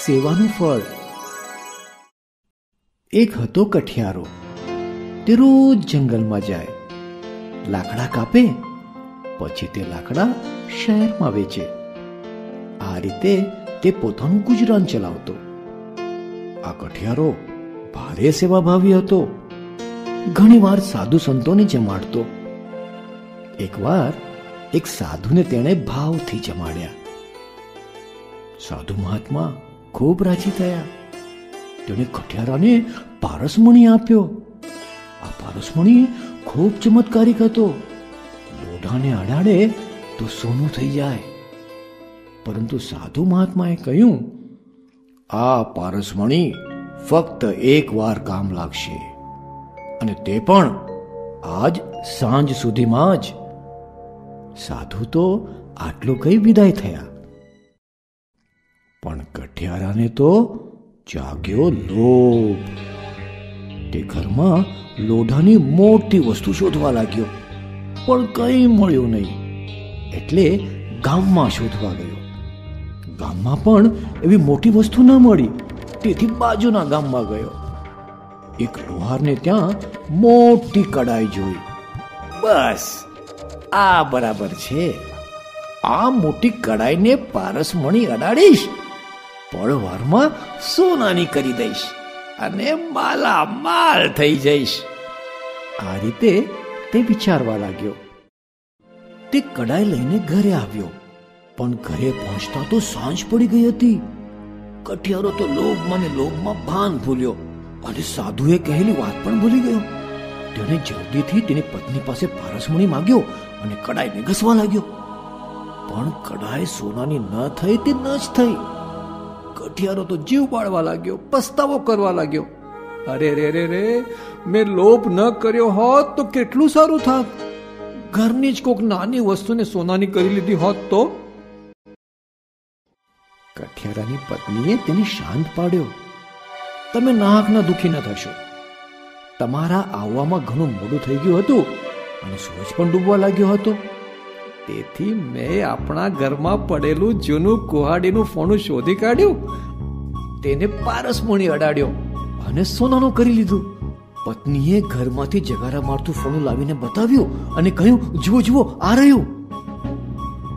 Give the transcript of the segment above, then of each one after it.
સેવાનું ફળ. એક હતો કઠિયારો. તે રોજ જંગલમાં જાય, લાકડા કાપે, પછી તે લાકડા શહેરમાં વેચે. આ રીતે તે પોતાનું ગુજરાન ચલાવતો. આ કઠિયારો ભારે સેવાભાવી હતો. ઘણીવાર સાધુ સંતોને જમાડતો. એકવાર એક સાધુને તેણે ભાવથી જમાડ્યા. સાધુ મહાત્મા ખૂબ રાજી થયા. તેણે કઠિયારાને પારસમણી આપ્યો. આ પારસમણી ખૂબ ચમત્કારિક હતો. લોઢાને અડાડે તો સોનું થઈ જાય. પરંતુ સાધુ મહાત્માએ કહ્યું, આ પારસમણી ફક્ત એક વાર કામ લાગશે, અને તે પણ આજ સાંજ સુધીમાં જ. સાધુ તો આટલું કઈ વિદાય થયા. પણ કઠિયારાને તો જાગ્યો લોભ. તે ઘરમાં લોઢાની મોટી વસ્તુ શોધવા લાગ્યો, પણ કંઈ મળ્યું નહીં. એટલે ગામમાં શોધવા ગયો. ગામમાં પણ એવી મોટી વસ્તુ ન મળી. તેથી બાજુના ગામમાં ગયો. એક લુહારને ત્યાં મોટી કડાઈ જોઈ. બસ આ બરાબર છે. આ મોટી કડાઈને પારસમણી અડાડીશ, પળવારમાં સોનાની કરી દઈશ અને માલામાલ થઈ જઈશ. આ રીતે તે વિચારવા લાગ્યો. તે કડાઈ લઈને ઘરે આવ્યો, પણ ઘરે પહોંચતા તો સાંજ પડી ગઈ હતી. કઠિયારો તો લોભમાં ભાન ભૂલ્યો અને સાધુએ કહેલી વાત પણ ભૂલી ગયો. તેણે જલ્દીથી તેની પત્ની પાસે પારસમણી માંગ્યો અને કડાઈને ઘસવા લાગ્યો. પણ કડાઈ સોનાની ન થઈ તે ન જ થઈ. કઠિયારો તો જીવ બાળવા લાગ્યો, પસ્તાવો કરવા લાગ્યો. અરે રે રે રે, મેં લોભ ન કર્યો હોત તો કેટલું સારું થાત. ઘરની જ કોક નાની વસ્તુને સોનાની કરી લીધી હોત તો. કઠિયારાની પત્નીએ તેને શાંત પાડ્યો. તમે નાકના દુખી ન થશો. તમારા આવવામાં ઘણું મોડું થઈ ગયું હતું અને સૂરજ પણ ડૂબવા લાગ્યો હતો. તેથી મેં આપણા ઘરમાં પડેલું જૂનું કુહાડીનું ફોણું શોધી કાઢ્યું, તેને પારસમણી અડાડ્યો અને સોનાનું કરી લીધું. પત્નીએ ઘરમાંથી જગારા મારતું ફોણું લાવીને બતાવ્યું અને કહ્યું, જુઓ જુઓ, આ રહ્યું.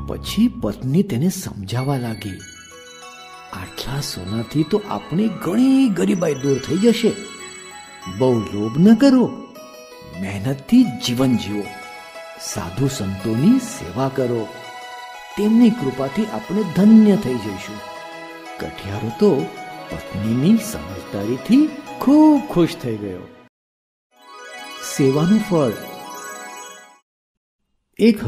પછી પત્ની તેને સમજાવવા લાગી, આટલા સોનાથી તો આપણી ઘણી ગરીબાઈ દૂર થઈ જશે. બહુ લોભ ન કરો, મહેનતથી જીવન જીવો, સાધુ સંતોની સેવા કરો. તેમની કૃપાથી આપણે ધન્ય થઈ જઈશું. કઠિયારો તો પત્નીની સમજદારીથી ખૂબ ખુશ થઈ ગયો. સેવાનું ફળ. એક